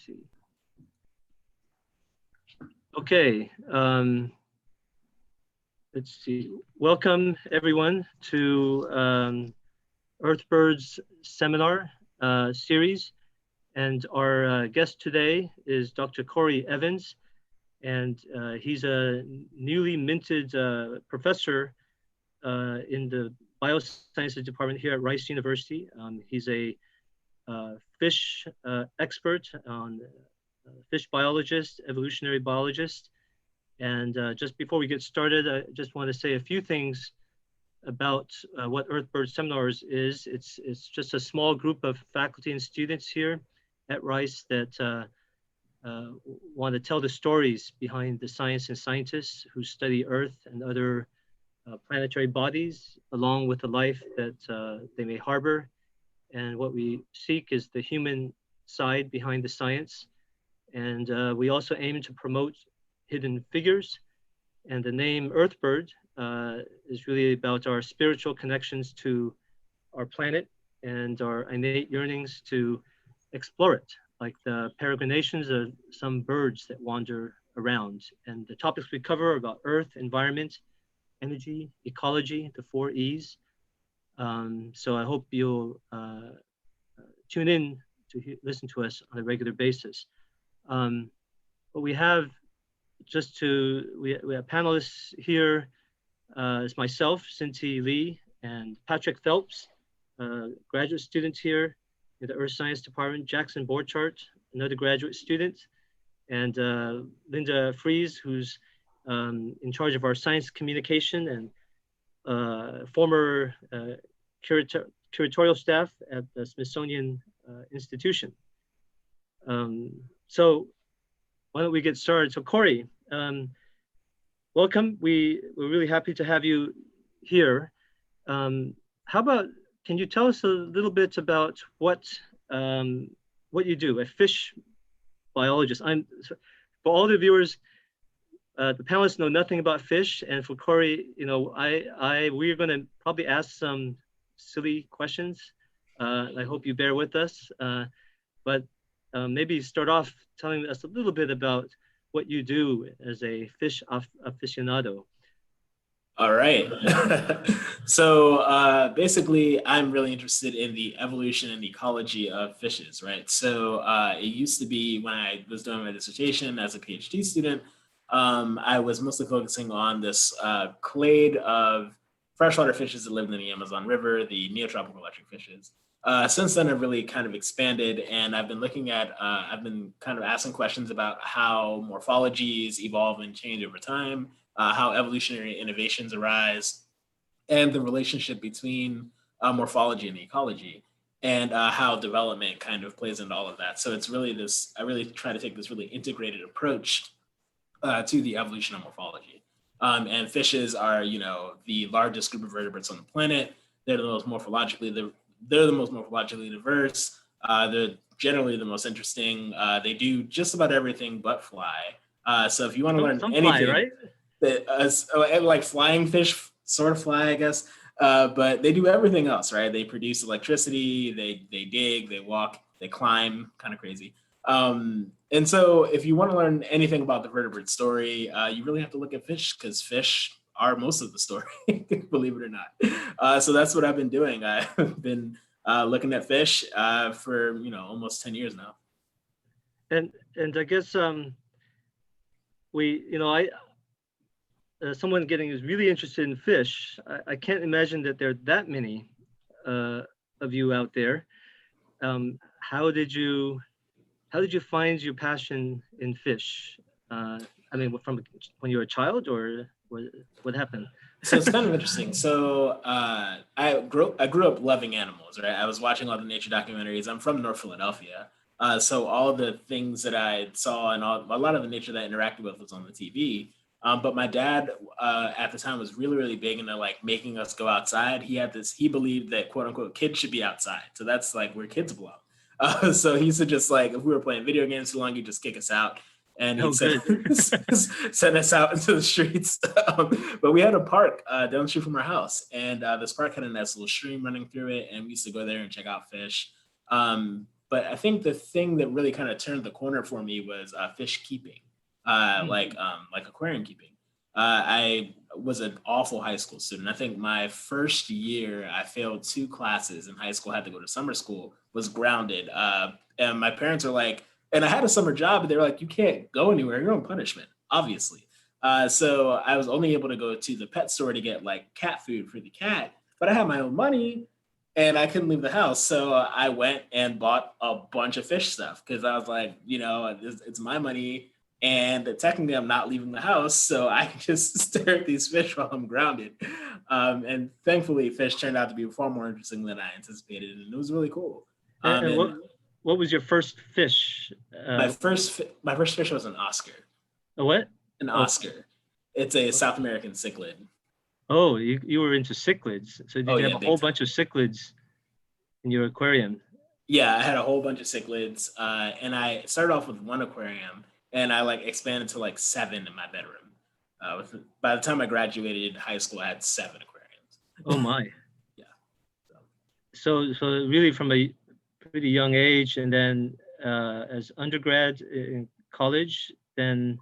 see. Okay. Let's see. Welcome everyone to Earthbird's seminar series. And our guest today is Dr. Kory Evans. And he's a newly minted professor in the biosciences department here at Rice University. He's a fish expert on fish biologist, evolutionary biologist. And just before we get started, I just want to say a few things about what Earthbird Seminars is. It's just a small group of faculty and students here at Rice that want to tell the stories behind the science and scientists who study Earth and other planetary bodies, along with the life that they may harbor. And what we seek is the human side behind the science. And we also aim to promote hidden figures. And the name Earthbird is really about our spiritual connections to our planet and our innate yearnings to explore it, like the peregrinations of some birds that wander around. And the topics we cover are about Earth, environment, energy, ecology, the 4 E's. So I hope you'll tune in to listen to us on a regular basis. But we have we have panelists here is myself, Cin-Ty Lee, and Patrick Phelps, graduate students here in the Earth Science Department, Jackson Borchardt, another graduate student, and Linda Fries, who's in charge of our science communication and former curatorial staff at the Smithsonian Institution. So why don't we get started? So Kory, welcome. We're really happy to have you here. How about, can you tell us a little bit about what you do, a fish biologist? For all the viewers, the panelists know nothing about fish, and for Kory, we're going to probably ask some silly questions. I hope you bear with us, but maybe start off telling us a little bit about what you do as a fish aficionado. All right. So basically, I'm really interested in the evolution and ecology of fishes, right? So it used to be when I was doing my dissertation as a PhD student, I was mostly focusing on this clade of freshwater fishes that lived in the Amazon River, the neotropical electric fishes. Since then, I've really kind of expanded, and I've been looking at, I've been kind of asking questions about how morphologies evolve and change over time, how evolutionary innovations arise, and the relationship between morphology and ecology, and how development kind of plays into all of that. So it's really this, I really try to take this really integrated approach to the evolution of morphology. And fishes are, the largest group of vertebrates on the planet. They're the most morphologically diverse. They're generally the most interesting. They do just about everything but fly. So if you want to learn anything, fly, right? Like flying fish sort of fly, I guess. But they do everything else, right? They produce electricity, they dig, they walk, they climb, kind of crazy. And so if you want to learn anything about the vertebrate story, you really have to look at fish, because fish are most of the story, believe it or not. So that's what I've been doing. I've been looking at fish for almost 10 years now. And I guess someone getting is really interested in fish. I can't imagine that there are that many of you out there. How did you find your passion in fish? From when you were a child, or what happened? So it's kind of interesting. So I grew up loving animals, right? I was watching all the nature documentaries. I'm from North Philadelphia. So all the things that I saw and a lot of the nature that I interacted with was on the TV. But my dad at the time was really, really big into like making us go outside. He believed that quote unquote kids should be outside. So that's like where kids belong. So he used to just like, if we were playing video games too long, he'd just kick us out. And he'd send us out into the streets. But we had a park down the street from our house. And this park had a nice little stream running through it. And we used to go there and check out fish. But I think the thing that really kind of turned the corner for me was fish keeping, like aquarium keeping. I was an awful high school student. I think my first year, I failed 2 classes in high school. Had to go to summer school. Was grounded, and my parents were like, and I had a summer job, but they were like, "You can't go anywhere. You're on punishment, obviously." So I was only able to go to the pet store to get like cat food for the cat, but I had my own money and I couldn't leave the house. So I went and bought a bunch of fish stuff because I was like, it's my money. And technically, I'm not leaving the house, so I can just stare at these fish while I'm grounded. And thankfully, fish turned out to be far more interesting than I anticipated, and it was really cool. And And what was your first fish? my first fish was an Oscar. A what? An Oh, Oscar. It's a South American cichlid. oh, you were into cichlids. So did Oh you yeah, have a big whole time. bunch of cichlids in your aquarium? Yeah, I had a whole bunch of cichlids, and I started off with one aquarium, and I like expanded to like 7 in my bedroom. By the time I graduated high school, I had 7 aquariums. Oh my. Yeah. So really from a pretty young age, and then as undergrad in college, then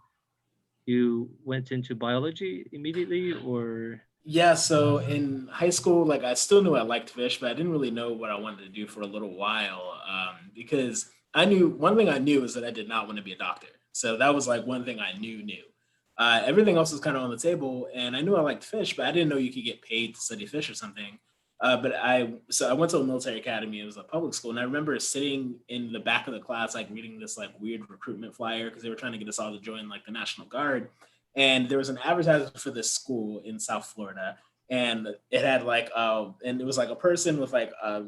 you went into biology immediately, or? Yeah, so in high school, like I still knew I liked fish, but I didn't really know what I wanted to do for a little while because I knew one thing I knew is that I did not want to be a doctor. So that was like one thing I knew. Everything else was kind of on the table, and I knew I liked fish, but I didn't know you could get paid to study fish or something. So I went to a military academy. It was a public school, and I remember sitting in the back of the class, like reading this like weird recruitment flyer because they were trying to get us all to join like the National Guard, and there was an advertisement for this school in South Florida, and it had like and it was like a person with like a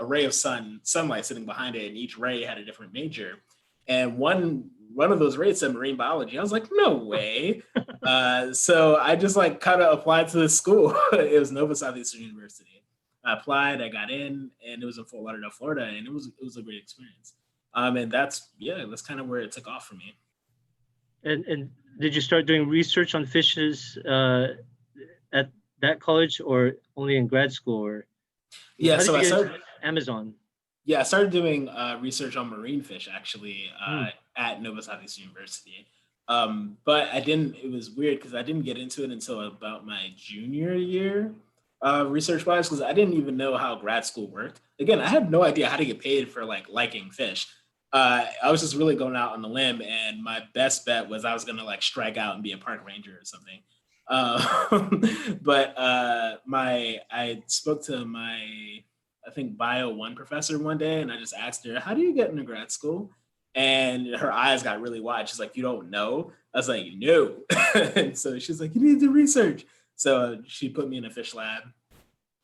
ray of sunlight sitting behind it, and each ray had a different major, and one of those rays said marine biology. I was like, no way. So I just like kind of applied to this school. It was Nova Southeastern University. I applied, I got in, and it was in Fort Lauderdale, Florida, and it was a great experience. And that's kind of where it took off for me. And did you start doing research on fishes at that college, or only in grad school, or Yeah, how did so you I get started. into Amazon? Yeah, I started doing research on marine fish actually Hmm. at Nova Southeastern University. But I didn't. It was weird because I didn't get into it until about my junior year, research wise, because I didn't even know how grad school worked. Again, I had no idea how to get paid for like liking fish. I was just really going out on the limb, and my best bet was I was gonna like strike out and be a park ranger or something. But I spoke to my I think bio one professor one day, and I just asked her, "How do you get into grad school?" And her eyes got really wide. She's like, "You don't know?" I was like, "No." And so she's like, "You need to do research." So she put me in a fish lab.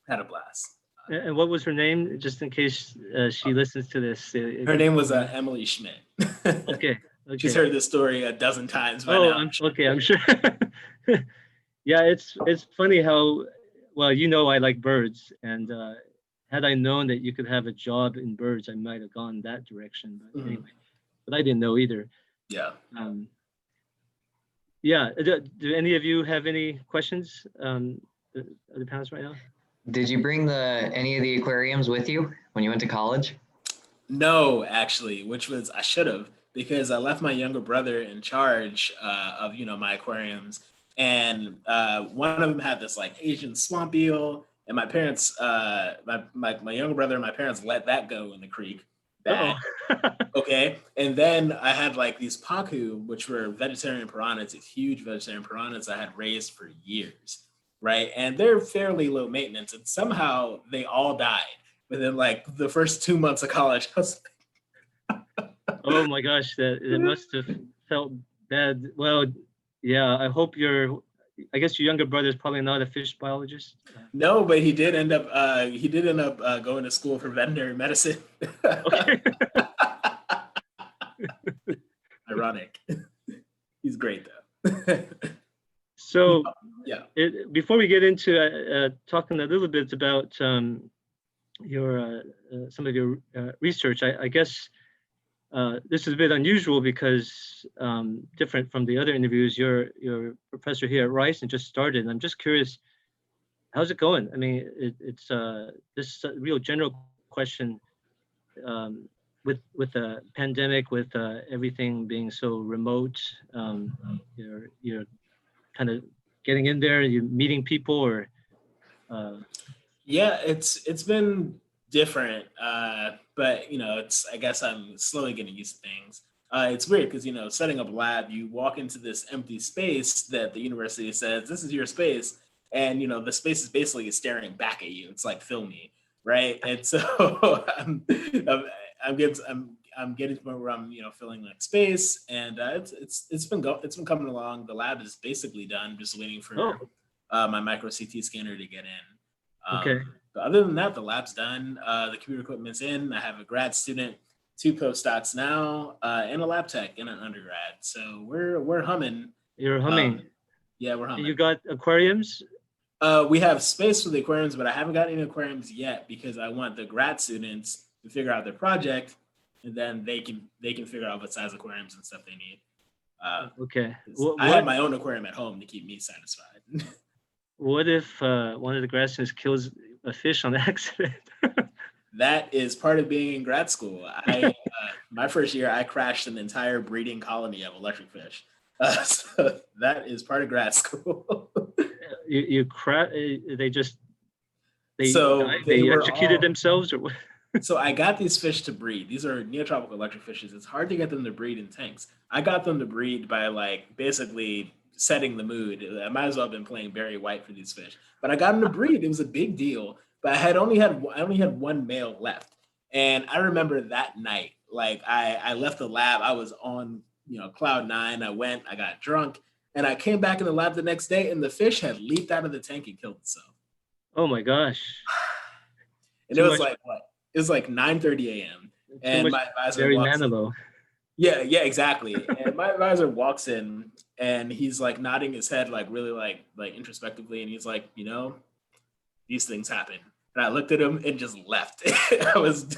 Had a blast. And what was her name, just in case she listens to this? Her name was Emily Schmidt. Okay, She's okay. heard this story a dozen times by Oh, now. I'm sure. Yeah, it's funny how well, I like birds, and had I known that you could have a job in birds, I might have gone that direction. But Mhm. anyway, but I didn't know either. Yeah. Um, yeah, do any of you have any questions? The panelists right now? Did you bring any of the aquariums with you when you went to college? No, actually, which was I should have because I left my younger brother in charge of my aquariums, and one of them had this like Asian swamp eel, and my parents, my younger brother and my parents let that go in the creek. Bad. Uh-oh. Okay. And then I had like these paku, which were vegetarian piranhas, these huge vegetarian piranhas I had raised for years. Right. And they're fairly low maintenance. And somehow they all died within like the first 2 months of college. I was Oh my gosh, that must have felt bad. Well, yeah, I guess your younger brother is probably not a fish biologist. no, but he did end up going to school for veterinary medicine. Okay. Ironic. He's great though. So Yeah. before we get into talking a little bit about your some of your research, I guess this is a bit unusual because different from the other interviews. You're professor here at Rice and just started. And I'm just curious, how's it going? I mean, it's this is a real general question. with the pandemic, with everything being so remote, you're kind of getting in there, you're meeting people, or Yeah, it's been different, but it's I guess I'm slowly getting used to things. It's weird because setting up a lab, you walk into this empty space that the university says this is your space, and the space is basically staring back at you. It's like film me, right? And so I'm, I'm getting to the point where I'm filling like space, and it's been coming along. The lab is basically done. I'm just waiting for oh, my micro CT scanner to get in. okay. But other than that, the lab's done. The computer equipment's in. I have a grad student, two postdocs now, and a lab tech and an undergrad. So we're humming. You're humming. Yeah, we're You humming. got aquariums? We have space for the aquariums, but I haven't got any aquariums yet because I want the grad students to figure out their project, and then they can figure out what size aquariums and stuff they need. Okay. I have my own aquarium at home to keep me satisfied. What if one of the grad students kills a fish on accident? That is part of being in grad school. My first year, I crashed an entire breeding colony of electric fish. So that is part of grad school. They just they So died? they They were executed all. themselves, or what? So I got these fish to breed. These are neotropical electric fishes. It's hard to get them to breed in tanks. I got them to breed by like basically setting the mood. I might as well have been playing Barry White for these fish, but I got them to breed. It was a big deal. But I only had one male left, and I remember that night. Like I left the lab. I was on cloud nine. I went. I got drunk, and I came back in the lab the next day, and the fish had leaped out of the tank and killed itself. Oh my gosh! And it Too was much, like what? It was like 9:30 a.m. too And much my advisor Barry walks in. Manilow. Yeah, exactly. And my advisor walks in and he's like nodding his head like really like introspectively, and he's like, these things happen. And I looked at him and just left. That was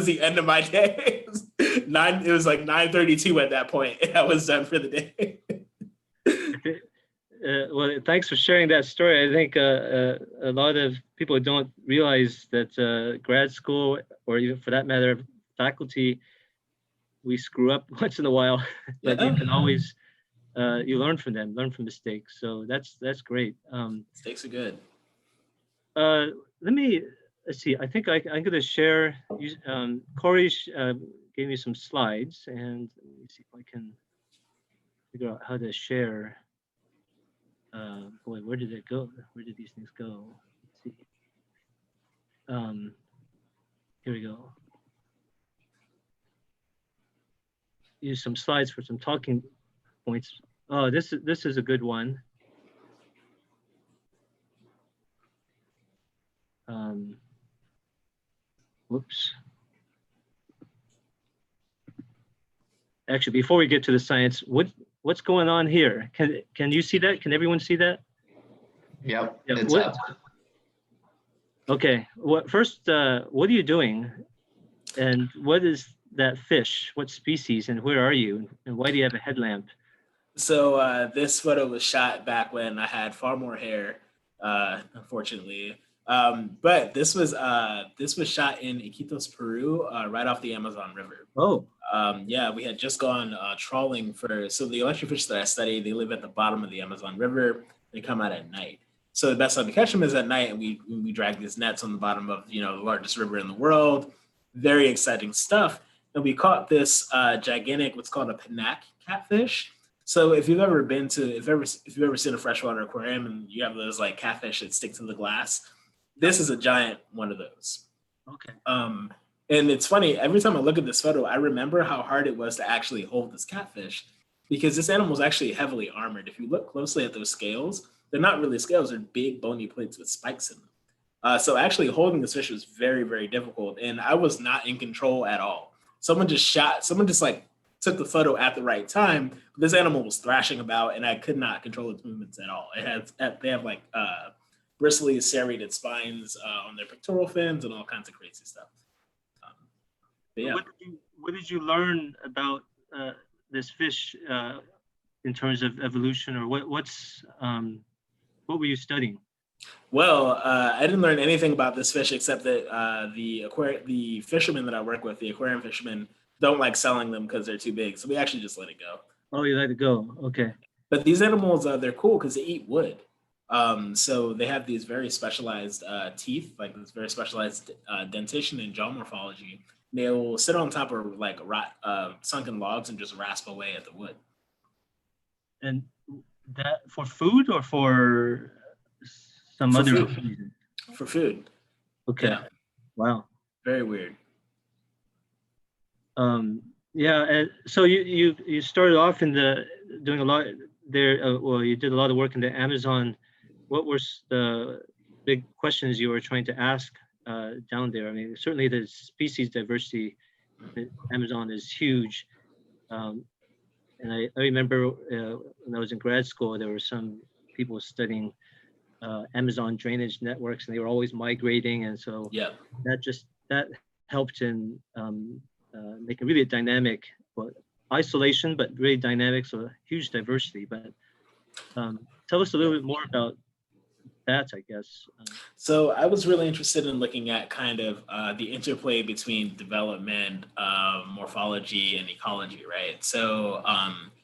the end of my day. It was like 9:32 at that point, and I was done for the day. Well, thanks for sharing that story. I think a lot of people don't realize that grad school, or even for that matter, faculty, we screw up once in a while, but you Yeah, can always you learn from them, learn from mistakes. So that's great. steaks are good. Let me let's see. I think I'm going to share. Kory gave me some slides, and let me see if I can figure out how to share. Boy, where did it go? Where did these things go? Let's see. Here we go. Use some slides for some talking points. Oh, this is a good one. Whoops. Actually, before we get to the science, what's going on here? Can you see that? Can everyone see that? Yep, Yeah, it's up. Okay. First, what are you doing? And what is that fish? What species? And where are you? And why do you have a headlamp? So this photo was shot back when I had far more hair, unfortunately. But this was shot in Iquitos, Peru, right off the Amazon River. Oh, Yeah, we had just gone trawling so the electric fish that I study, they live at the bottom of the Amazon River. They come out at night. So the best time to catch them is at night, and we drag these nets on the bottom of the largest river in the world. Very exciting stuff. And we caught this gigantic, what's called a Panac catfish. So if you've ever seen a freshwater aquarium and you have those like catfish that stick to the glass, this is a giant one of those. okay. And it's funny, every time I look at this photo, I remember how hard it was to actually hold this catfish, because this animal is actually heavily armored. If you look closely at those scales, they're not really scales, they're big bony plates with spikes in them. So actually holding this fish was very, very difficult, and I was not in control at all. Someone just like took the photo at the right time. But this animal was thrashing about, and I could not control its movements at all. They have like bristly serrated spines on their pectoral fins and all kinds of crazy stuff. But yeah. What did you learn about this fish in terms of evolution, or what were you studying? Well, I didn't learn anything about this fish except that the fishermen that I work with, the aquarium fishermen, don't like selling them because they're too big. So we actually just let it go. Oh, you let it go. Okay. But these animals, they're cool because they eat wood. So they have these very specialized teeth, like this very specialized dentition and jaw morphology. They will sit on top of like sunken logs and just rasp away at the wood. And that for food or for some For other food. reason? For food. Okay. Yeah. Wow. Very weird. Yeah, and so you started off in the doing a lot there. Well, you did a lot of work in the Amazon. What were the big questions you were trying to ask down there? I mean, certainly the species diversity in Amazon is huge. And I remember when I was in grad school, there were some people studying Amazon drainage networks, and they were always migrating, and so Yeah. that helped in making really a dynamic, well, isolation, but really dynamic, so huge diversity. But tell us a little bit more about that, I guess. So I was really interested in looking at kind of the interplay between development, morphology, and ecology, right? So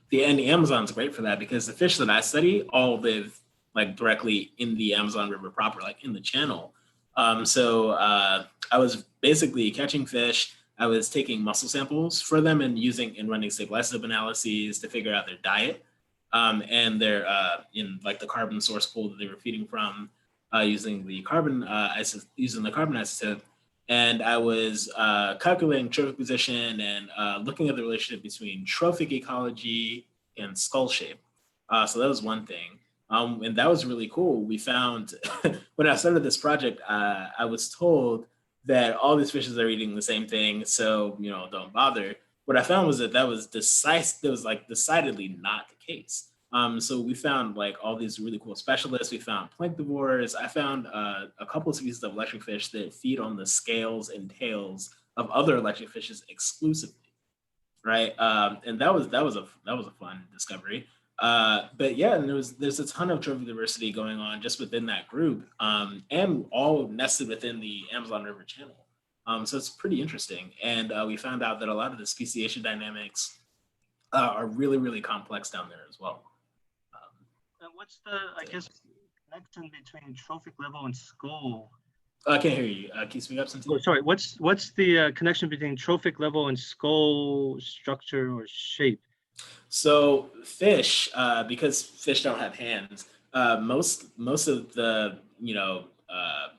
the Amazon's great for that because the fish that I study all live like directly in the Amazon River proper, like in the channel. I was basically catching fish. I was taking muscle samples for them and running stable isotope analyses to figure out their diet and their in like the carbon source pool that they were feeding from using the carbon isotope, and I was calculating trophic position and looking at the relationship between trophic ecology and skull shape. So that was one thing, and that was really cool. We found when I started this project, I was told that all these fishes are eating the same thing, so don't bother. What I found was that was decidedly not the case. So we found like all these really cool specialists. We found planktivores. I found a couple of species of electric fish that feed on the scales and tails of other electric fishes exclusively, right? And that was a fun discovery. But yeah, and there's a ton of trophic diversity going on just within that group, and all nested within the Amazon River channel. So it's pretty interesting. And we found out that a lot of the speciation dynamics are really, really complex down there as well. What's the, I guess, connection between trophic level and skull? I can't hear you. Can you speak up, Cin-Ty? Oh, sorry. What's the connection between trophic level and skull structure or shape? So fish, because fish don't have hands, most of the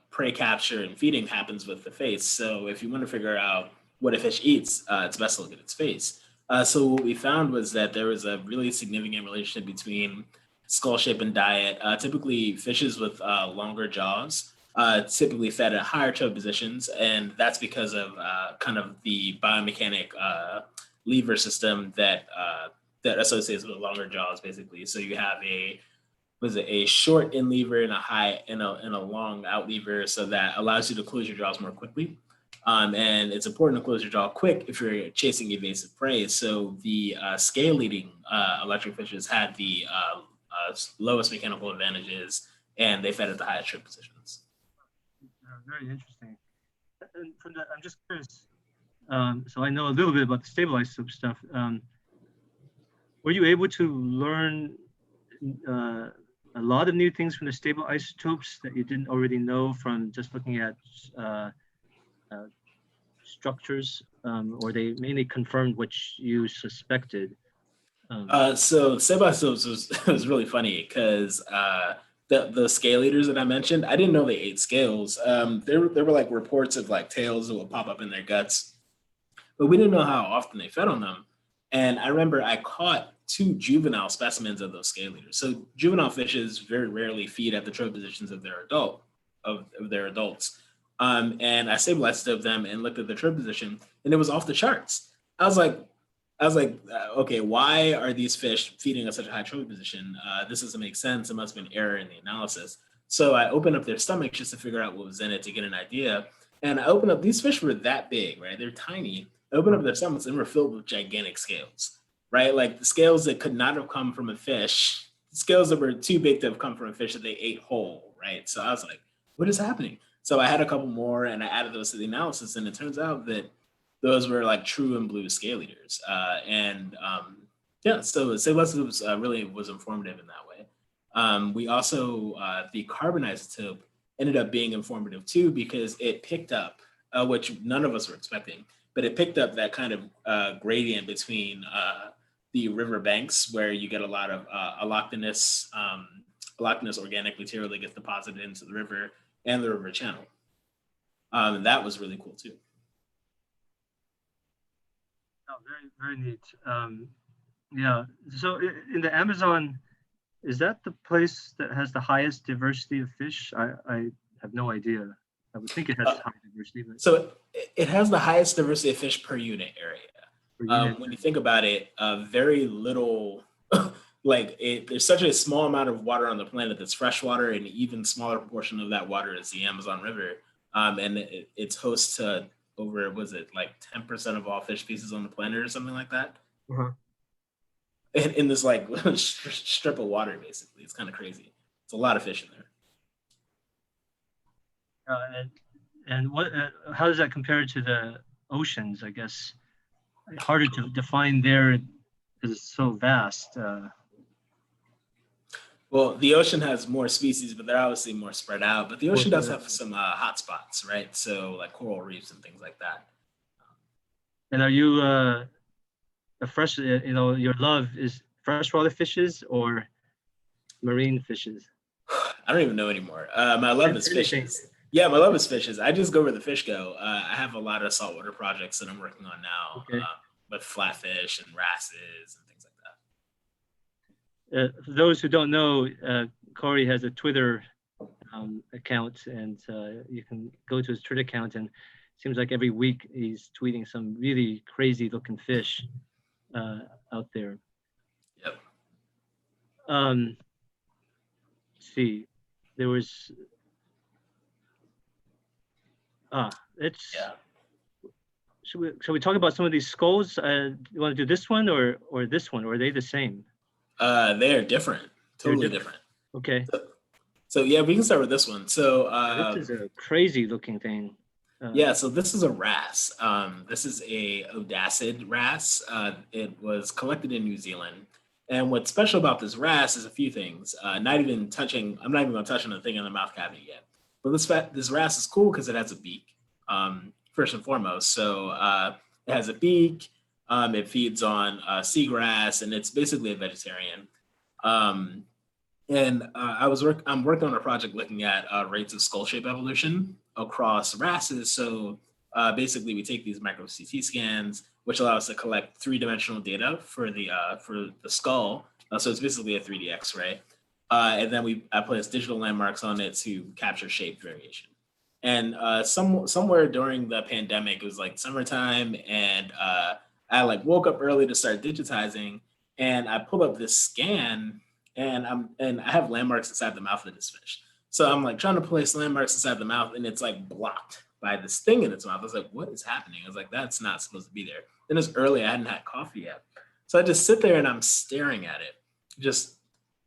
prey capture and feeding happens with the face. So if you want to figure out what a fish eats, it's best to look at its face. So what we found was that there was a really significant relationship between skull shape and diet. Typically, fishes with longer jaws typically fed at higher toe positions, and that's because of kind of the biomechanic lever system that associates with longer jaws, basically. So you have a short in lever and a long out lever, so that allows you to close your jaws more quickly. And it's important to close your jaw quick if you're chasing evasive prey. So the scale eating electric fishes had the lowest mechanical advantages, and they fed at the highest trip positions. Very interesting. And I'm just curious. So I know a little bit about the stabilized stuff. Were you able to learn a lot of new things from the stable isotopes that you didn't already know from just looking at structures, or they mainly confirmed what you suspected? So stable isotopes was really funny because the scale eaters that I mentioned, I didn't know they ate scales. There were like reports of like tails that would pop up in their guts, but we didn't know how often they fed on them. And I remember I caught two juvenile specimens of those scale eaters. So juvenile fishes very rarely feed at the trophic positions of their adults. And I stabilized them and looked at the trophic position, and it was off the charts. I was like, okay, why are these fish feeding at such a high trophic position? This doesn't make sense. It must have been error in the analysis. So I opened up their stomachs just to figure out what was in it to get an idea. And I opened up, these fish were that big, right? They're tiny. I opened up their stomachs and were filled with gigantic scales, right? Like the scales that could not have come from a fish, scales that were too big to have come from a fish that they ate whole, right? So I was like, what is happening? So I had a couple more and I added those to the analysis, and it turns out that those were like true and blue scale eaters. Yeah, so Say Less was really was informative in that way. We also, the carbon isotope ended up being informative too, because it picked up, which none of us were expecting, but it picked up that kind of gradient between the river banks where you get a lot of allochthonous organic material that gets deposited into the river and the river channel. And that was really cool too. Oh, very, very neat. Yeah. So in the Amazon, is that the place that has the highest diversity of fish? I have no idea. I would think it has high diversity. But So it has the highest diversity of fish per unit area. per unit. When you think about it, very little, there's such a small amount of water on the planet that's freshwater, and an even smaller proportion of that water is the Amazon River. And it's host to over, was it like 10% of all fish species on the planet or something like that? Uh-huh. In this like strip of water, basically. It's kind of crazy. It's a lot of fish in there. And what? How does that compare to the oceans? I guess harder to define there because it's so vast. Well, the ocean has more species, but they're obviously more spread out. But the ocean does have some hot spots, right? So like coral reefs and things like that. And are you a fresh? Your love is freshwater fishes or marine fishes? I don't even know anymore. My love is fishes. Yeah, my love is fishes. I just go where the fish go. I have a lot of saltwater projects that I'm working on now, with flatfish and wrasses and things like that. For those who don't know, Kory has a Twitter account, and you can go to his Twitter account, and it seems like every week he's tweeting some really crazy looking fish out there. Yep. Let's see, there was Shall we talk about some of these skulls? You want to do this one or this one, or are they the same? They are different, totally different. Okay. So yeah, we can start with this one. So this is a crazy looking thing. Yeah, so this is a wrasse. This is a odacid wrasse. It was collected in New Zealand. And what's special about this wrasse is a few things. I'm not even going to touch on the thing in the mouth cavity yet. But this wrasse is cool because it has a beak, first and foremost. So it has a beak. It feeds on seagrass, and it's basically a vegetarian. I'm working on a project looking at rates of skull shape evolution across wrasses. So basically, we take these micro CT scans, which allow us to collect three-dimensional data for the skull. So it's basically a 3D X-ray. And then I place digital landmarks on it to capture shape variation. And somewhere during the pandemic, it was like summertime, and I like woke up early to start digitizing, and I pulled up this scan, and I have landmarks inside the mouth of this fish. So I'm like trying to place landmarks inside the mouth, and it's like blocked by this thing in its mouth. I was like, what is happening? I was like, that's not supposed to be there. And it's early, I hadn't had coffee yet. So I just sit there and I'm staring at it, just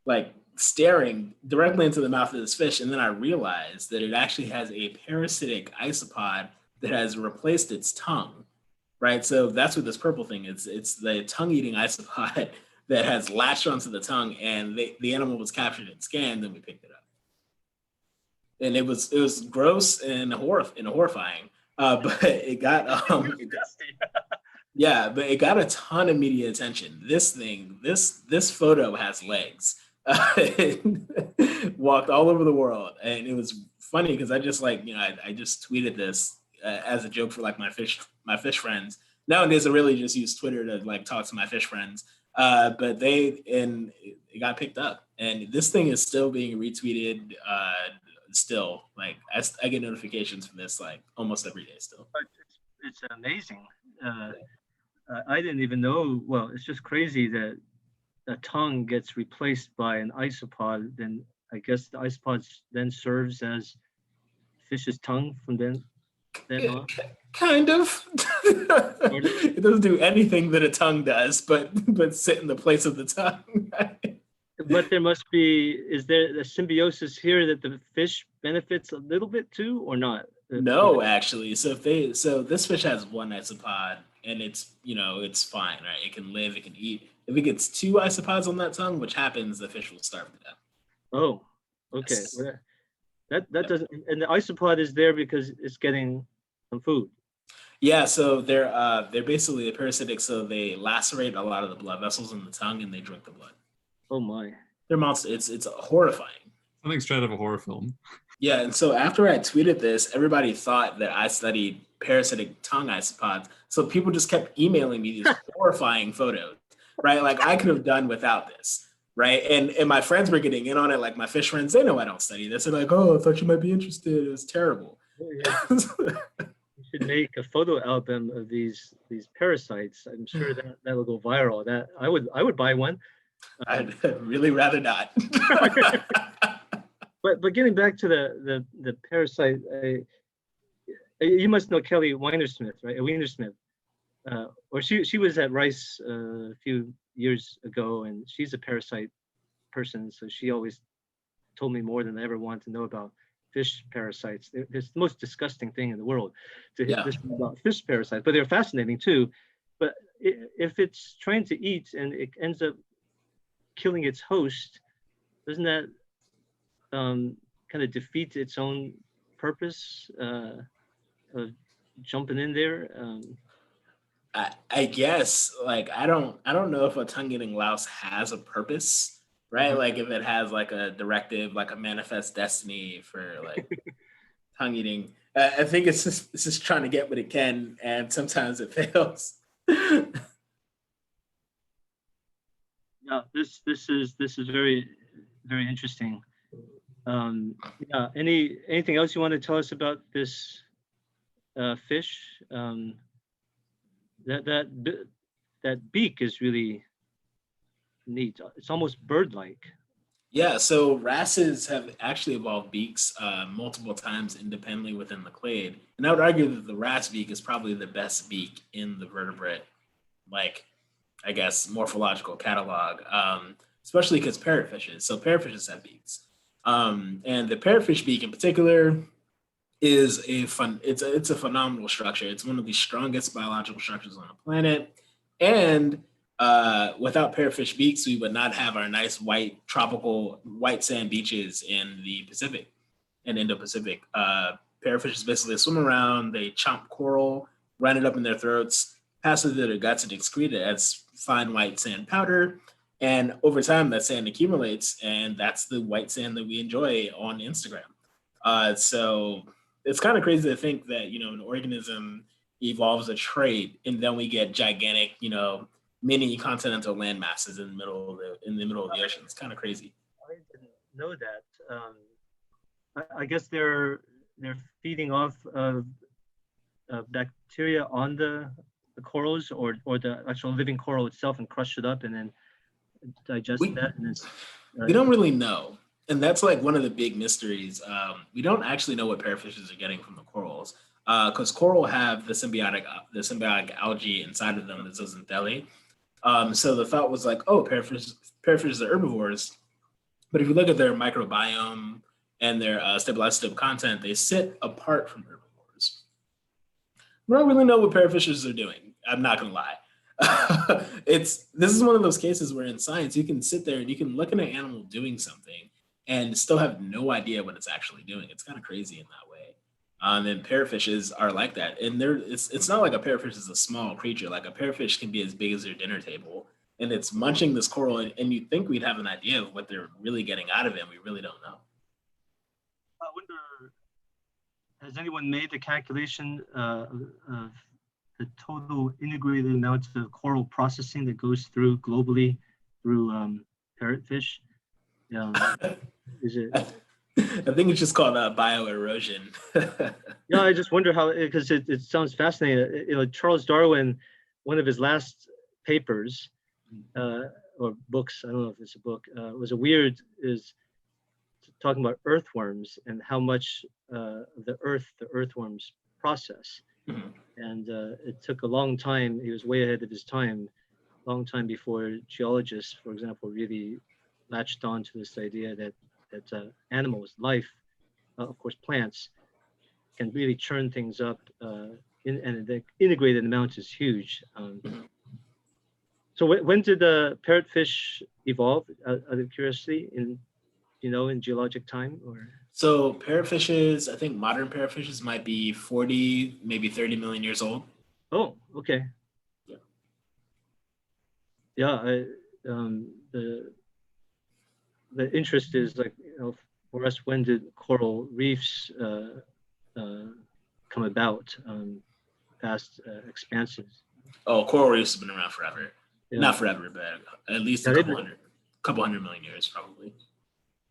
like staring directly into the mouth of this fish. And then I realized that it actually has a parasitic isopod that has replaced its tongue, right? So that's what this purple thing is. It's the tongue-eating isopod that has latched onto the tongue, and the animal was captured and scanned, and we picked it up. And it was gross and horrifying, but it got yeah, but it got a ton of media attention. This photo has legs. It walked all over the world, and it was funny because I just I just tweeted this as a joke for like my fish friends. Nowadays, I really just use Twitter to like talk to my fish friends. But it got picked up, and this thing is still being retweeted. Still, like I get notifications from this like almost every day still. It's amazing. I didn't even know. Well, it's just crazy that a tongue gets replaced by an isopod. Then I guess the isopod then serves as fish's tongue from then on. Kind of. It doesn't do anything that a tongue does, but sit in the place of the tongue. but there must be, is there a symbiosis here that the fish benefits a little bit too, or not? No, actually. So this fish has one isopod and it's fine, right? It can live, it can eat. If it gets two isopods on that tongue, which happens, the fish will starve to death. Oh, okay. Yes. Well, that Yep. doesn't, and the isopod is there because it's getting some food. Yeah, so they're basically parasitic, so they lacerate a lot of the blood vessels in the tongue and they drink the blood. Oh my. They're monster. It's horrifying. Something straight out of a horror film. Yeah, and so after I tweeted this, everybody thought that I studied parasitic tongue isopods. So people just kept emailing me these horrifying photos, right? Like I could have done without this, right? And my friends were getting in on it. Like my fish friends, they know I don't study this. They're like, "Oh, I thought you might be interested. It was terrible." You should make a photo album of these parasites. I'm sure that'll go viral. That I would buy one. I'd really rather not. But getting back to the parasite, you must know Kelly Weinersmith, right? Weinersmith, or she was at Rice a few years ago, and she's a parasite person, so she always told me more than I ever wanted to know about fish parasites. It's the most disgusting thing in the world to hear this about fish parasites, but they're fascinating too. But if it's trying to eat and it ends up killing its host, doesn't that kind of defeat its own purpose of jumping in there? I guess like I don't know if a tongue eating louse has a purpose, right? Like if it has like a directive, like a manifest destiny for like tongue eating. I think it's just trying to get what it can, and sometimes it fails. Yeah, this is very very interesting. Yeah, anything else you want to tell us about this fish? That beak is really neat. It's almost bird-like. Yeah, so wrasses have actually evolved beaks multiple times independently within the clade, and I would argue that the wrasse beak is probably the best beak in the vertebrate, like I guess morphological catalog, especially because parrotfishes. So parrotfishes have beaks, and the parrotfish beak in particular is it's a phenomenal structure. It's one of the strongest biological structures on the planet, and without parrotfish beaks, we would not have our nice white tropical white sand beaches in the Pacific and Indo-Pacific. Parrotfishes basically swim around, they chomp coral, run it up in their throats, pass it through their guts, and excrete it as fine white sand powder. And over time, that sand accumulates, and that's the white sand that we enjoy on Instagram. So it's kind of crazy to think that an organism evolves a trait, and then we get gigantic, mini continental land masses in the middle of the ocean. It's kind of crazy. I didn't know that. I guess they're feeding off of bacteria on the corals or the actual living coral itself and crush it up and then digest that. And we don't really know. And that's like one of the big mysteries. We don't actually know what parrotfishes are getting from the corals because coral have the symbiotic algae inside of them that doesn't deli. So the thought was like, oh, parrotfishes are herbivores. But if you look at their microbiome and their stabilized content, they sit apart from herbivores. We don't really know what parrotfishes are doing. I'm not gonna lie. This is one of those cases where in science you can sit there and you can look at an animal doing something and still have no idea what it's actually doing. It's kind of crazy in that way. And parrotfishes are like that. And it's not like a parrotfish is a small creature. Like a parrotfish can be as big as your dinner table, and it's munching this coral. And you'd think we'd have an idea of what they're really getting out of it. And we really don't know. I wonder, has anyone made the calculation of the total integrated amount of coral processing that goes through globally through parrotfish? Is it? I think it's just called bioerosion. Yeah, I just wonder how, because it sounds fascinating. Charles Darwin, one of his last papers or books, I don't know if it's a book, is talking about earthworms and how much the earthworms process. Mhm. And it took a long time. He was way ahead of his time, long time before geologists, for example, really latched on to this idea that animals, life, of course, plants, can really churn things up, and the integrated amount is huge. So when did the parrotfish evolve? Out of curiosity, in geologic time, or? So parrotfishes, I think modern parrotfishes might be 40, maybe 30 million years old. Oh, okay. Yeah. Yeah, the interest is like, for us, when did coral reefs come about, past expanses? Oh, coral reefs have been around forever. Yeah, Not forever, but at least a yeah, couple hundred million years probably.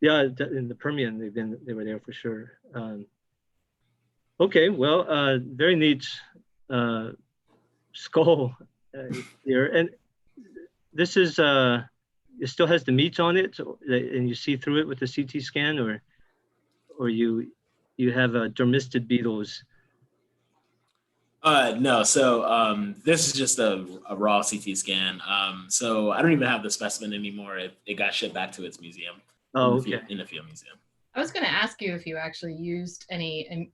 yeah. In the Permian, they were there for sure. Okay, well, very neat skull here, and this is it still has the meat on it, and you see through it with the CT scan, or you have dermisted beetles. No, so this is just a raw CT scan. So I don't even have the specimen anymore. It got shipped back to its museum Oh, okay. in the field museum. I was going to ask you if you actually used any,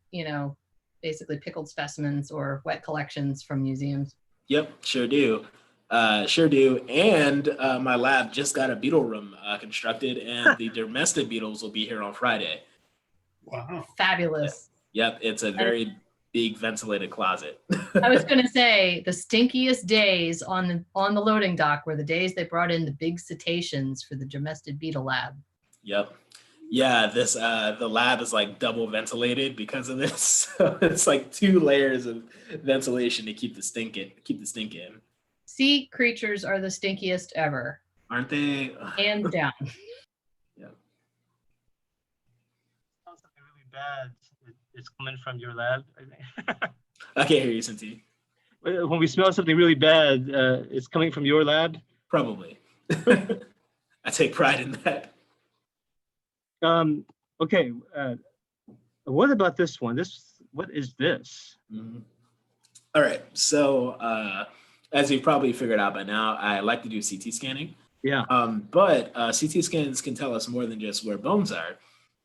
basically pickled specimens or wet collections from museums. Yep, sure do. Sure do. And my lab just got a beetle room constructed, and the domestic beetles will be here on Friday. Wow. Fabulous. Yep, it's a very big ventilated closet. I was going to say the stinkiest days on the loading dock were the days they brought in the big cetaceans for the domestic beetle lab. Yep. Yeah, this the lab is like double ventilated because of this. So it's like 2 layers of ventilation to keep the stink in. Sea creatures are the stinkiest ever. Aren't they? Hands down. Yeah. Sounds something really bad. It's coming from your lab, I think. I can't hear you, Cin-Ty. When we smell something really bad, it's coming from your lab? Probably. I take pride in that. Okay. What about this one? What is this? Mm-hmm. All right. So as you've probably figured out by now, I like to do CT scanning. Yeah. But CT scans can tell us more than just where bones are.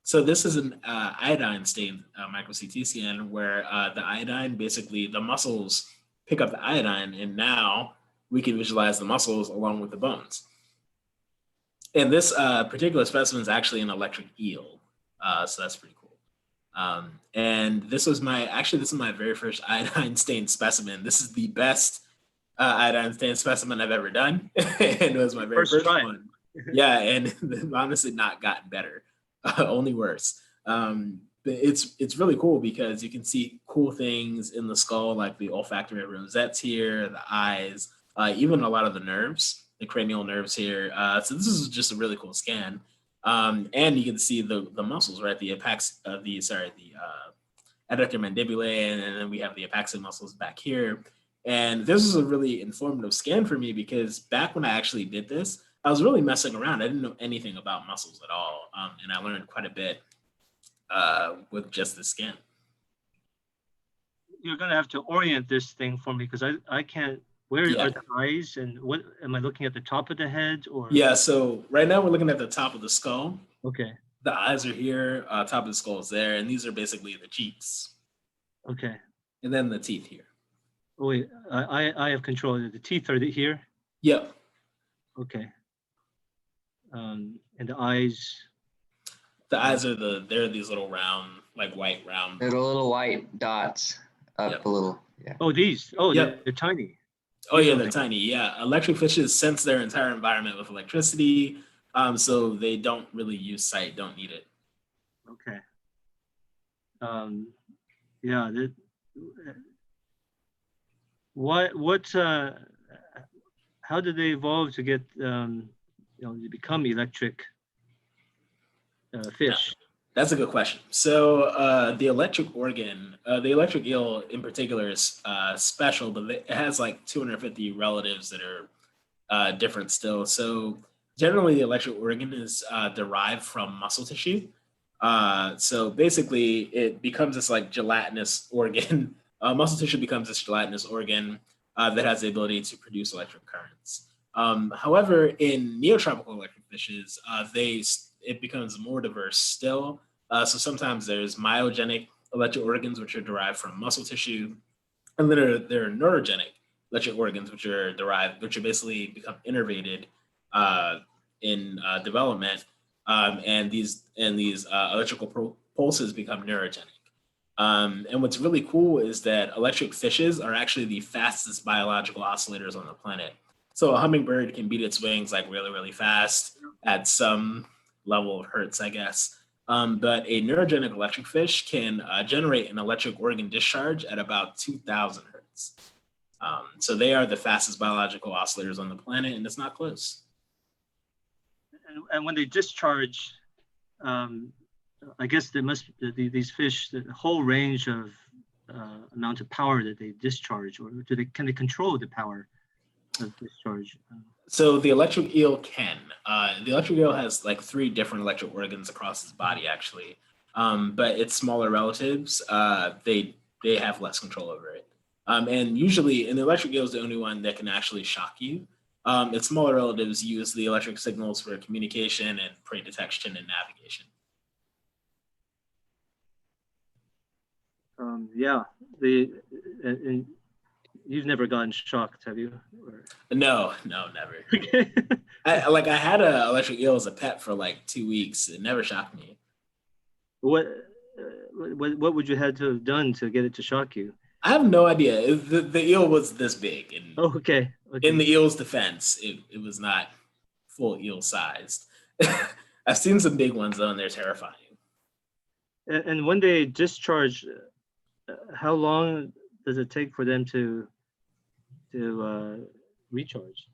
So this is an iodine stained micro CT scan where the iodine, basically the muscles pick up the iodine, and now we can visualize the muscles along with the bones. And this particular specimen is actually an electric eel. So that's pretty cool. And this is my very first iodine stained specimen. This is the best iodine stained specimen I've ever done. And it was my very first one. Yeah, and honestly not gotten better, only worse. But it's really cool because you can see cool things in the skull, like the olfactory rosettes here, the eyes, even a lot of the nerves, the cranial nerves here. So this is just a really cool scan. And you can see the muscles, right? The adductor mandibulae, and then we have the apaxid muscles back here. And this is a really informative scan for me because back when I actually did this, I was really messing around. I didn't know anything about muscles at all. And I learned quite a bit with just this scan. You're going to have to orient this thing for me because I can't. Where are the eyes, and what am I looking at, the top of the head, or? Yeah, so right now we're looking at the top of the skull. Okay. The eyes are here, top of the skull is there, and these are basically the cheeks. Okay. And then the teeth here. Oh, wait, I have control. The teeth are here? Yep. Okay. And the eyes? The eyes are they're these little round, like white round. They're the little white dots up a little. Yeah. Oh, these. Oh, yep. They're tiny. Oh yeah, they're tiny. Yeah, electric fishes sense their entire environment with electricity, so they don't really use sight. Don't need it. Okay. Yeah. How did they evolve to get to become electric fish? That's a good question. So the electric organ, the electric eel in particular is special, but it has like 250 relatives that are different still. So generally the electric organ is derived from muscle tissue. So basically it becomes this like gelatinous organ. Muscle tissue becomes this gelatinous organ that has the ability to produce electric currents. However, in neotropical electric fishes, it becomes more diverse still. So sometimes there's myogenic electric organs, which are derived from muscle tissue, and then there are neurogenic electric organs, which are basically become innervated in development, and these electrical pulses become neurogenic. And what's really cool is that electric fishes are actually the fastest biological oscillators on the planet. So a hummingbird can beat its wings like really, really fast at some level of hertz, I guess. But a neurogenic electric fish can generate an electric organ discharge at about 2,000 hertz. So they are the fastest biological oscillators on the planet, and it's not close. And when they discharge, I guess these fish, the whole range of amount of power that they discharge, or can they control the power of discharge? So the electric eel can. The electric eel has like 3 different electric organs across its body, actually. But its smaller relatives, they have less control over it. And usually, the electric eel is the only one that can actually shock you. Its smaller relatives use the electric signals for communication and prey detection and navigation. Yeah, and you've never gotten shocked, have you? No, never. Okay. I had an electric eel as a pet for like 2 weeks. It never shocked me. What would you had to have done to get it to shock you? I have no idea. The eel was this big, and Okay. in the eel's defense, it was not full eel sized. I've seen some big ones though, and they're terrifying. And when they discharge, how long does it take for them to recharge?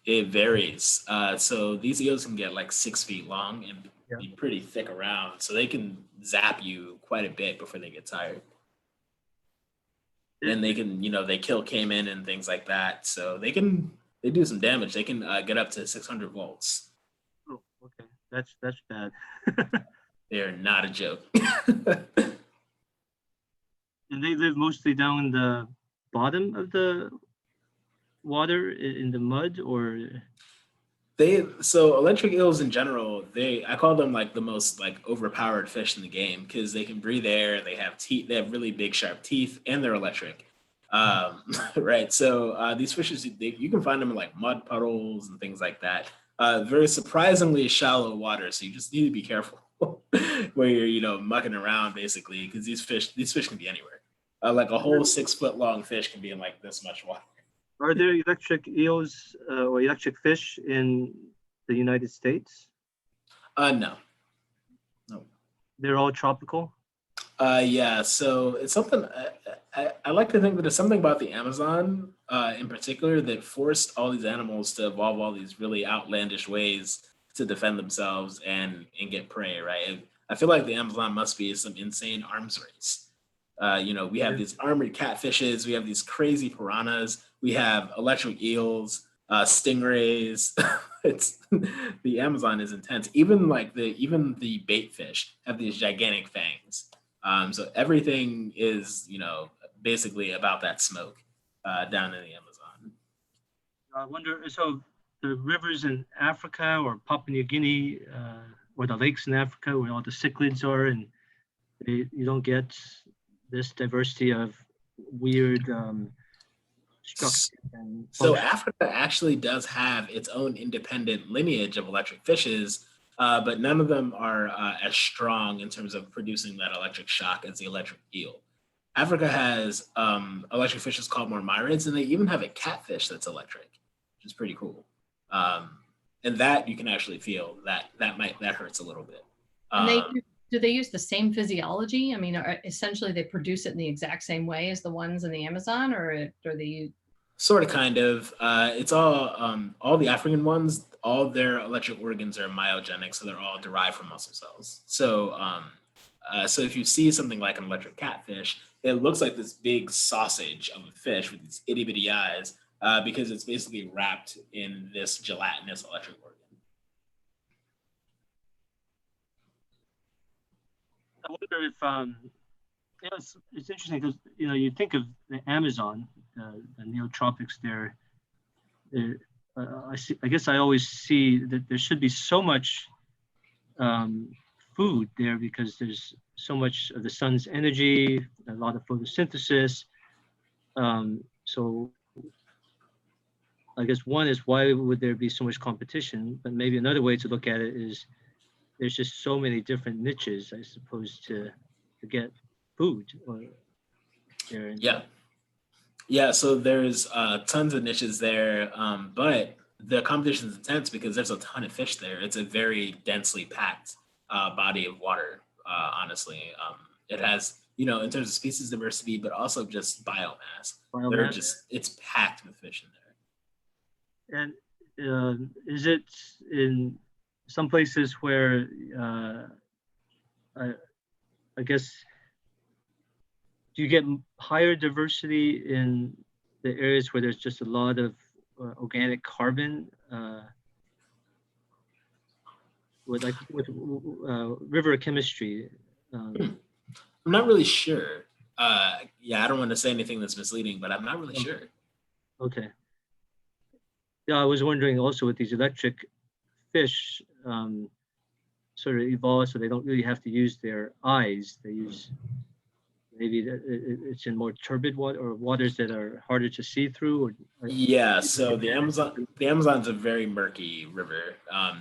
It varies. So these eels can get like 6 feet long and Yeah. be pretty thick around, so they can zap you quite a bit before they get tired. And they can, they kill caiman and things like that. So they do some damage. They can get up to 600 volts. Oh, okay. That's bad. They're not a joke. And they live mostly down the bottom of the water in the mud, or So electric eels in general, I call them like the most like overpowered fish in the game because they can breathe air, they have teeth, they have really big sharp teeth, and they're electric. Right. So these fishes, you can find them in like mud puddles and things like that. Very surprisingly shallow water, so you just need to be careful where you're mucking around basically because these fish can be anywhere. Like a whole 6 foot long fish can be in like this much water. are there electric eels or electric fish in the United States? No. They're all tropical. Yeah, so it's something I like to think that it's something about the Amazon in particular that forced all these animals to evolve all these really outlandish ways to defend themselves and get prey, right? I feel like the Amazon must be some insane arms race. We have these armored catfishes, we have these crazy piranhas, we have electric eels, stingrays. It's the Amazon is intense. Even the bait fish have these gigantic fangs. So everything is, basically about that smoke down in the Amazon. I wonder, so the rivers in Africa or Papua New Guinea, or the lakes in Africa where all the cichlids are, and you don't get this diversity of weird structures. So Africa actually does have its own independent lineage of electric fishes, but none of them are as strong in terms of producing that electric shock as the electric eel. Africa has electric fishes called mormyrids, and they even have a catfish that's electric, which is pretty cool. And that you can actually feel that hurts a little bit. And do they use the same physiology? I mean, essentially they produce it in the exact same way as the ones in the Amazon, or do they? Sort of, kind of. It's all the African ones, all their electric organs are myogenic, so they're all derived from muscle cells. So, so if you see something like an electric catfish, it looks like this big sausage of a fish with these itty bitty eyes, because it's basically wrapped in this gelatinous electric organ. I wonder if it's interesting because you think of the Amazon, the neotropics there. I guess I always see that there should be so much food there because there's so much of the sun's energy, a lot of photosynthesis. So I guess one is why would there be so much competition? But maybe another way to look at it is there's just so many different niches, I suppose, to get food or there. Yeah. Yeah, so there's tons of niches there, but the competition is intense because there's a ton of fish there. It's a very densely packed body of water, honestly. It has, in terms of species diversity, but also just biomass. It's packed with fish in there. And is it in some places where I guess, do you get higher diversity in the areas where there's just a lot of organic carbon with river chemistry? I'm not really sure. Yeah, I don't want to say anything that's misleading, but I'm not really sure. Okay. Yeah, I was wondering also with these electric fish sort of evolve so they don't really have to use their eyes. They use maybe it's in more turbid water or waters that are harder to see through. Yeah, so the Amazon's a very murky river,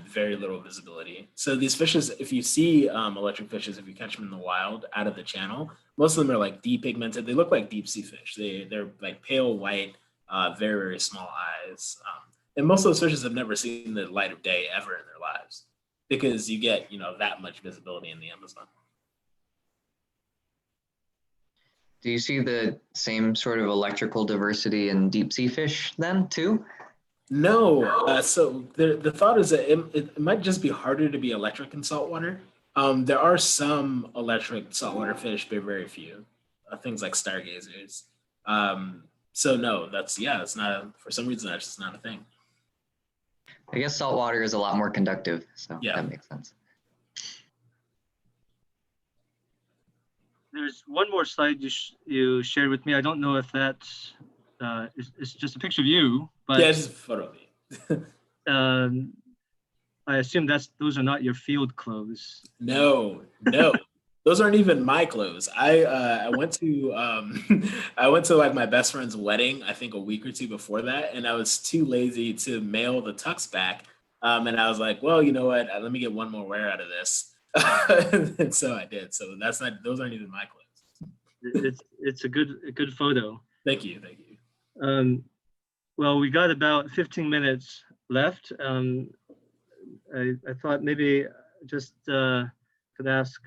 very little visibility. So these fishes, if you see electric fishes, if you catch them in the wild out of the channel, most of them are like depigmented. They look like deep sea fish. They're like pale white, very, very small eyes. And most of those fishes have never seen the light of day ever in their lives because you get, that much visibility in the Amazon. Do you see the same sort of electrical diversity in deep sea fish then too? No. So the thought is that it might just be harder to be electric in saltwater. There are some electric saltwater fish, but very few. Things like stargazers. So no, it's not for some reason that's just not a thing. I guess saltwater is a lot more conductive, so Yeah. that makes sense. There's one more slide you shared with me. I don't know if that's it's just a picture of you, but yeah, it's just a photo of me. I assume those are not your field clothes. No, those aren't even my clothes. I went to I went to like my best friend's wedding, I think a week or two before that, and I was too lazy to mail the tux back. And I was like, well, you know what? Let me get one more wear out of this. And so I did. So those aren't even my clothes. It's a good photo. Thank you. Well, we got about 15 minutes left. I thought maybe just could ask,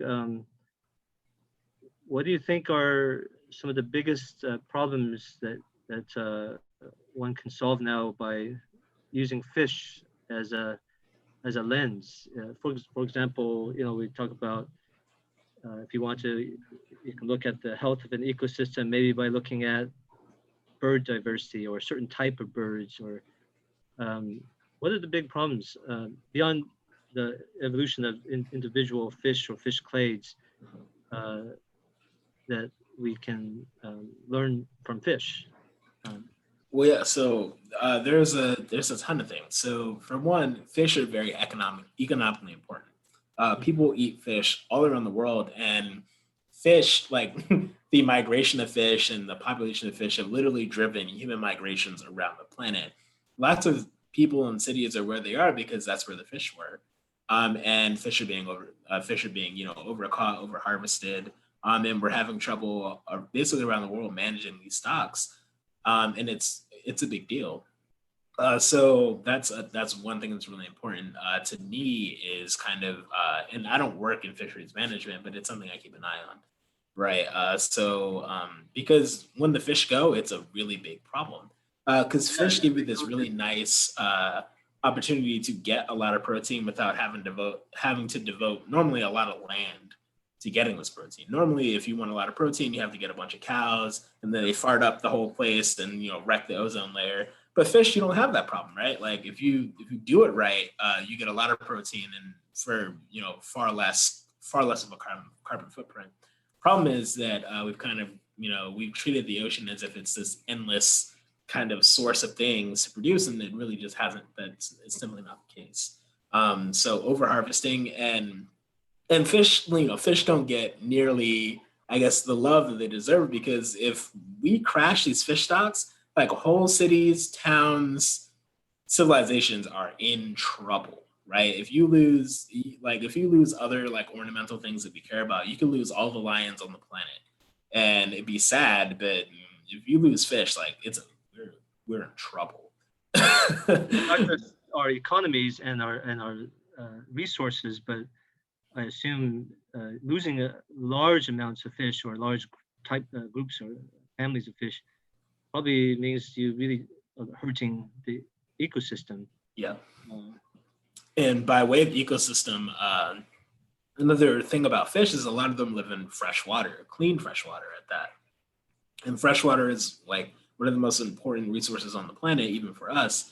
what do you think are some of the biggest problems that one can solve now by using fish as a lens? For example, we talk about if you want to, you can look at the health of an ecosystem maybe by looking at bird diversity or a certain type of birds, or what are the big problems beyond the evolution of individual fish or fish clades that we can learn from fish? Well, yeah. So there's a ton of things. So for one, fish are very economically important. People eat fish all around the world, and fish, like the migration of fish and the population of fish, have literally driven human migrations around the planet. Lots of people in cities are where they are because that's where the fish were, and fish are being overcaught, over harvested, and we're having trouble basically around the world managing these stocks, and it's a big deal. So that's one thing that's really important to me is kind of, and I don't work in fisheries management, but it's something I keep an eye on, right? Because when the fish go, it's a really big problem because fish give you this really nice opportunity to get a lot of protein without having to devote normally a lot of land to getting this protein. Normally, if you want a lot of protein, you have to get a bunch of cows, and then they fart up the whole place and wreck the ozone layer. But fish, you don't have that problem, right? Like if you do it right, you get a lot of protein and for far less of a carbon footprint. Problem is that we've kind of we've treated the ocean as if it's this endless kind of source of things to produce, and it really just hasn't. It's simply not the case. So over harvesting and fish, fish don't get nearly, I guess, the love that they deserve, because if we crash these fish stocks, like whole cities, towns, civilizations are in trouble, right? If you lose other like ornamental things that we care about, you can lose all the lions on the planet, and it'd be sad. But if you lose fish, like we're in trouble. Not just our economies and our resources, but I assume losing large amounts of fish or large groups or families of fish probably means you really are hurting the ecosystem. Yeah. And by way of ecosystem, another thing about fish is a lot of them live in fresh water, clean fresh water at that. And fresh water is like one of the most important resources on the planet, even for us.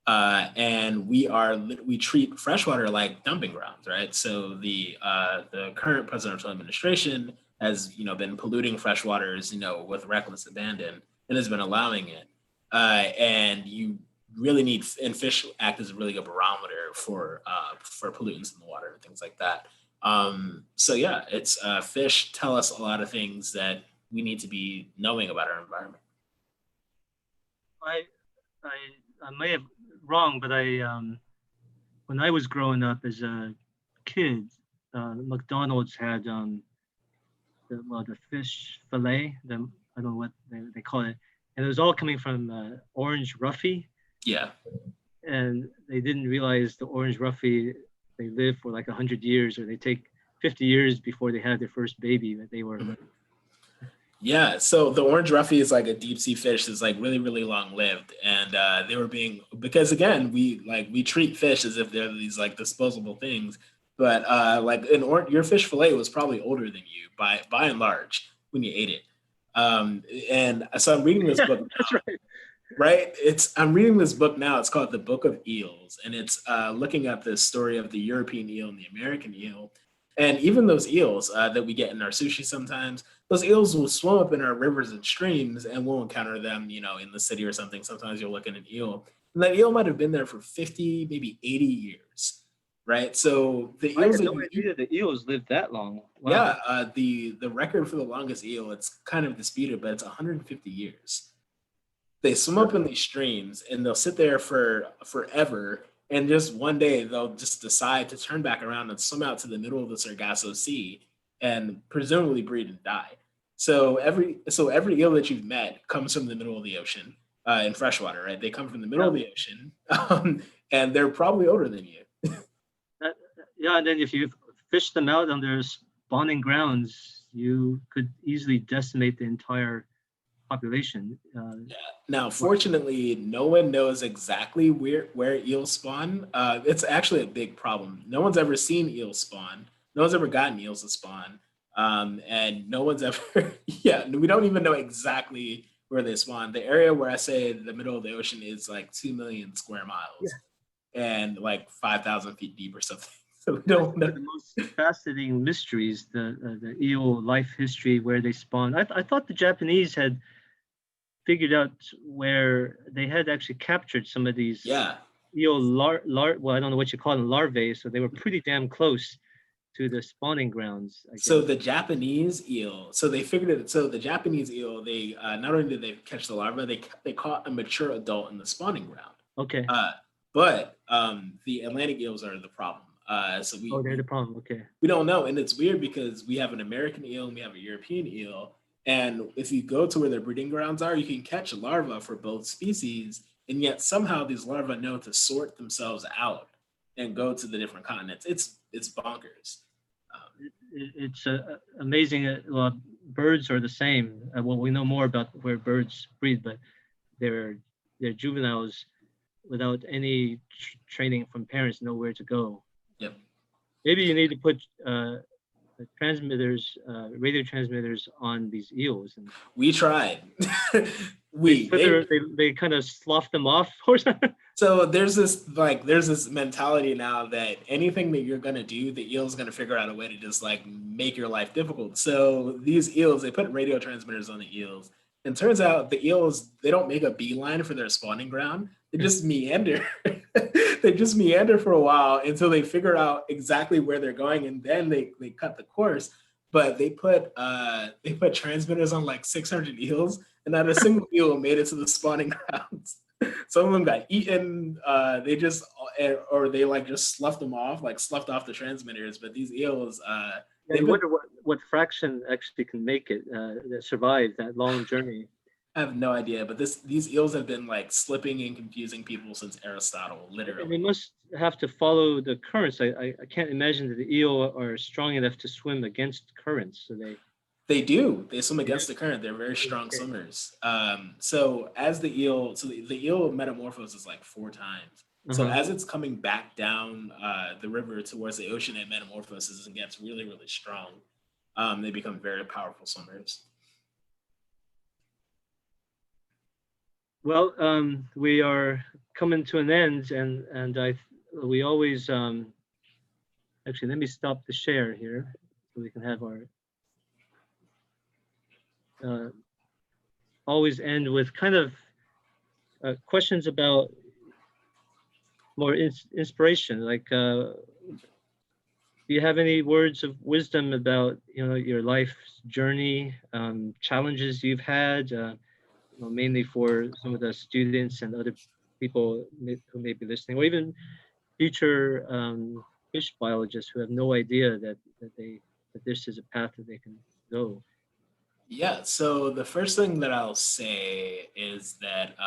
And we treat freshwater like dumping grounds, right? So the current presidential administration has been polluting freshwaters with reckless abandon, and has been allowing it. And you really need, and fish act as a really good barometer for pollutants in the water and things like that. So yeah, it's fish tell us a lot of things that we need to be knowing about our environment. I may have wrong, but when I was growing up as a kid, McDonald's had the fish fillet. I don't know what they call it, and it was all coming from orange roughy. Yeah. And they didn't realize the orange roughy, they live for like 100 years, or they take 50 years before they have their first baby. That they were. Yeah, so the orange roughy is like a deep sea fish that's like really, really long lived, and they were because again we treat fish as if they're these like disposable things, but your fish fillet was probably older than you by and large when you ate it, and so I'm reading this book. That's right. Right, I'm reading this book now. It's called The Book of Eels, and it's looking at the story of the European eel and the American eel. And even those eels that we get in our sushi sometimes, those eels will swim up in our rivers and streams, and we'll encounter them, in the city or something. Sometimes you'll look at an eel, and that eel might have been there for 50, maybe 80 years, right? So the eels. I had no idea the eels lived that long. Wow. Yeah, the record for the longest eel, it's kind of disputed, but it's 150 years. They swim up in these streams, and they'll sit there for forever. And just one day they'll just decide to turn back around and swim out to the middle of the Sargasso Sea and presumably breed and die. So every eel that you've met comes from the middle of the ocean in freshwater, right? They come from the middle of the ocean, and they're probably older than you. Yeah, and then if you fish them out on their spawning grounds, you could easily decimate the entire population. Yeah. Now, fortunately, no one knows exactly where eels spawn. It's actually a big problem. No one's ever seen eels spawn. No one's ever gotten eels to spawn. And no one's ever, yeah, we don't even know exactly where they spawn. The area where I say the middle of the ocean is like 2 million square miles and like 5,000 feet deep or something. So we don't know. The most fascinating mysteries, the eel life history, where they spawn. I thought the Japanese had figured out where they had actually captured some of these eel well, I don't know what you call them, larvae. So they were pretty damn close to the spawning grounds. So the Japanese eel, so they figured it. So the Japanese eel, they not only did they catch the larva, they caught a mature adult in the spawning ground. Okay. But the Atlantic eels are the problem. So they're the problem. Okay. We don't know, and it's weird because we have an American eel and we have a European eel. And if you go to where their breeding grounds are, you can catch larvae for both species, and yet somehow these larvae know to sort themselves out and go to the different continents. It's bonkers. It's amazing. Well, birds are the same. Well, we know more about where birds breed, but their juveniles, without any training from parents, know where to go. Yep. Maybe you need to put transmitters, radio transmitters on these eels. And we tried. they kind of slough them off or something. So there's this mentality now that anything that you're gonna do, the eel's gonna figure out a way to just like make your life difficult. So these eels, they put radio transmitters on the eels, And turns out the eels, they don't make a beeline for their spawning ground. They just meander. They just meander for a while until they figure out exactly where they're going, and then they cut the course. But they put transmitters on like 600 eels, and not a single eel made it to the spawning grounds. Some of them got eaten. They just or they like just sloughed them off, like sloughed off the transmitters. But these eels, I wonder what fraction actually can make it that survive that long journey. I have no idea, but these eels have been like slipping and confusing people since Aristotle, And literally. they must have to follow the currents. I can't imagine that the eel are strong enough to swim against currents. So They do. They swim against the current. They're very strong Okay. swimmers. So as the eel, the eel metamorphoses like 4 times. So Uh-huh. as it's coming back down the river towards the ocean, it metamorphoses and gets really, really strong. They become very powerful swimmers. Well, we are coming to an end, and we always actually let me stop the share here so we can have our always end with kind of questions about more inspiration. Like, do you have any words of wisdom about your life's journey, challenges you've had? Mainly for some of the students and other people who may be listening, or even future fish biologists who have no idea that this is a path that they can go. Yeah, so the first thing that I'll say is that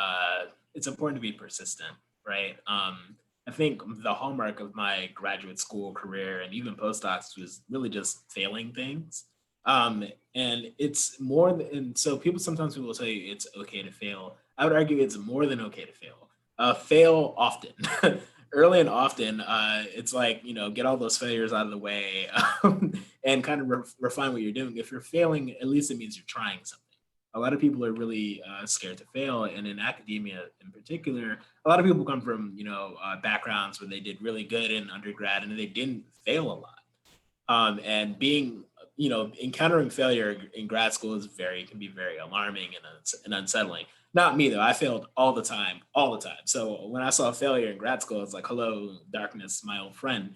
it's important to be persistent, right? I think the hallmark of my graduate school career and even postdocs was really just failing things. And it's more and so sometimes people will tell you it's okay to fail. I would argue it's more than okay to fail. Fail often. Early and often, it's like, get all those failures out of the way and kind of refine what you're doing. If you're failing, at least it means you're trying something. A lot of people are really scared to fail. And in academia in particular, a lot of people come from, backgrounds where they did really good in undergrad and they didn't fail a lot. And encountering failure in grad school can be very alarming and unsettling. Not me though. I failed all the time. So when I saw failure in grad school, it's like, hello, darkness, my old friend.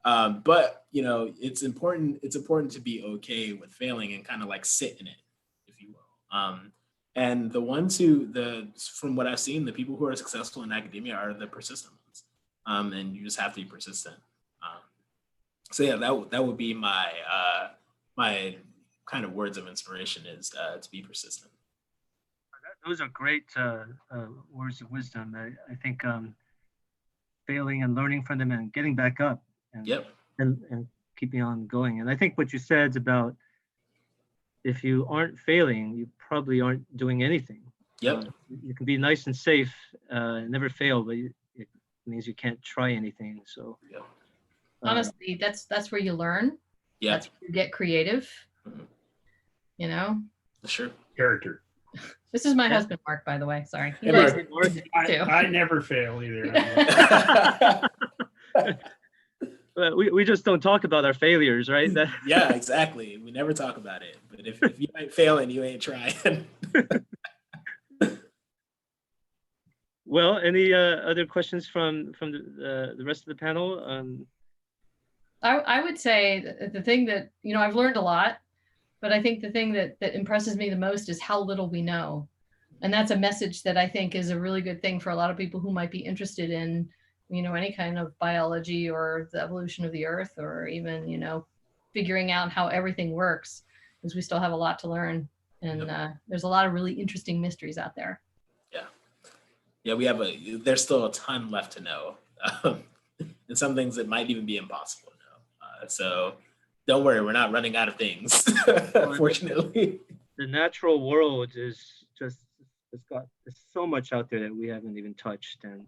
But it's important. It's important to be okay with failing and kind of like sit in it, if you will. And from what I've seen, the people who are successful in academia are the persistent ones. And you just have to be persistent. So yeah, that would be my my kind of words of inspiration is to be persistent. Those are great words of wisdom. I think failing and learning from them and getting back up and, Yep. and keeping on going. And I think what you said about if you aren't failing, you probably aren't doing anything. Yep. You can be nice and safe, never fail, but it means you can't try anything. So Yep. Honestly, that's where you learn. Yeah. That's where you get creative. Mhm. Sure. Character. This is my husband, Mark, by the way. Sorry. He Hey, likes Mark. it too. I never fail either. we just don't talk about our failures, right? Yeah, exactly. We never talk about it. But if you ain't failing, you ain't trying. Well, any other questions from the rest of the panel? I would say the thing that, I've learned a lot, but I think the thing that impresses me the most is how little we know. And that's a message that I think is a really good thing for a lot of people who might be interested in, any kind of biology or the evolution of the earth, or even, figuring out how everything works, because we still have a lot to learn. And there's a lot of really interesting mysteries out there. Yeah, there's still a ton left to know. And some things that might even be impossible to know. So don't worry, we're not running out of things, fortunately. The natural world is just, there's so much out there that we haven't even touched. And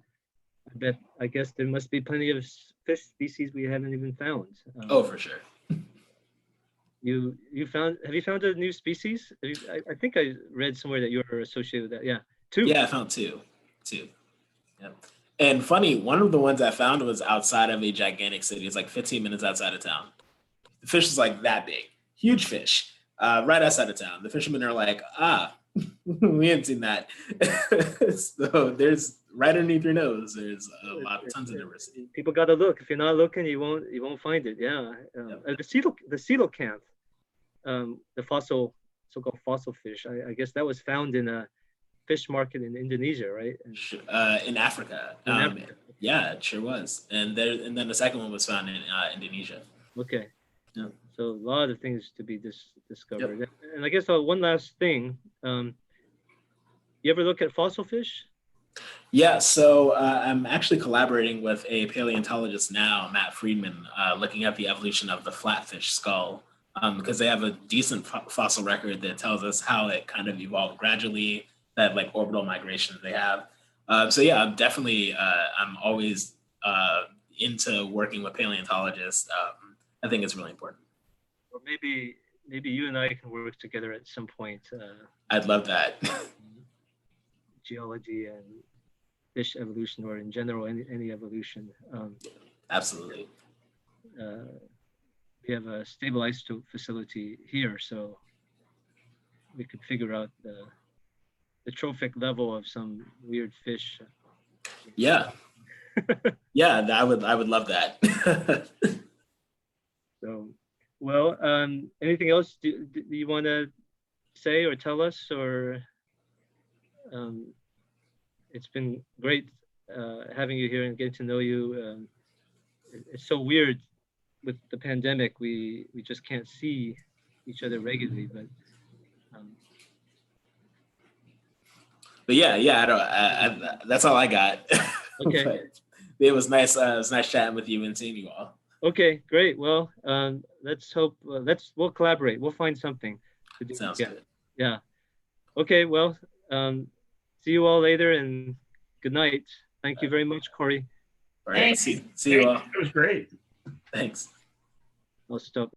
I guess there must be plenty of fish species we haven't even found. Oh, for sure. Have you found a new species? I think I read somewhere that you were associated with that. Yeah, 2. Yeah, I found 2. Yeah. And funny, one of the ones I found was outside of a gigantic city. It's like 15 minutes outside of town. The fish is like that big, huge fish, right outside of town. The fishermen are like, We ain't seen that. So there's right underneath your nose, there's tons of diversity. People got to look. If you're not looking, you won't find it. Yeah. The coelacanth, the so-called fossil fish. I guess that was found in a fish market in Indonesia, right? In Africa. Yeah, it sure was. And then the second one was found in Indonesia. Okay. Yeah. So a lot of things to be discovered. Yep. And I guess one last thing. You ever look at fossil fish? Yeah, so I'm actually collaborating with a paleontologist now, Matt Friedman, looking at the evolution of the flatfish skull, because they have a decent fossil record that tells us how it kind of evolved gradually, that like orbital migrations they have. So yeah, I'm always into working with paleontologists. I think it's really important. Or maybe you and I can work together at some point. I'd love that. Geology and fish evolution, or in general any evolution. Absolutely. We have a stable isotope facility here, so we could figure out the trophic level of some weird fish. Yeah. Yeah, I would love that. So, well, anything else do you want to say or tell us, or? It's been great having you here and getting to know you. It's so weird with the pandemic. We just can't see each other regularly, but yeah, that's all I got. Okay. It was nice. It was nice chatting with you and seeing you all. Okay, great. Well, let's hope we'll collaborate. We'll find something to do. Sounds good. Yeah. Okay. Well, see you all later, and good night. Thank you very much, Kory. All right. See you all. It was great. Thanks. I'll stop.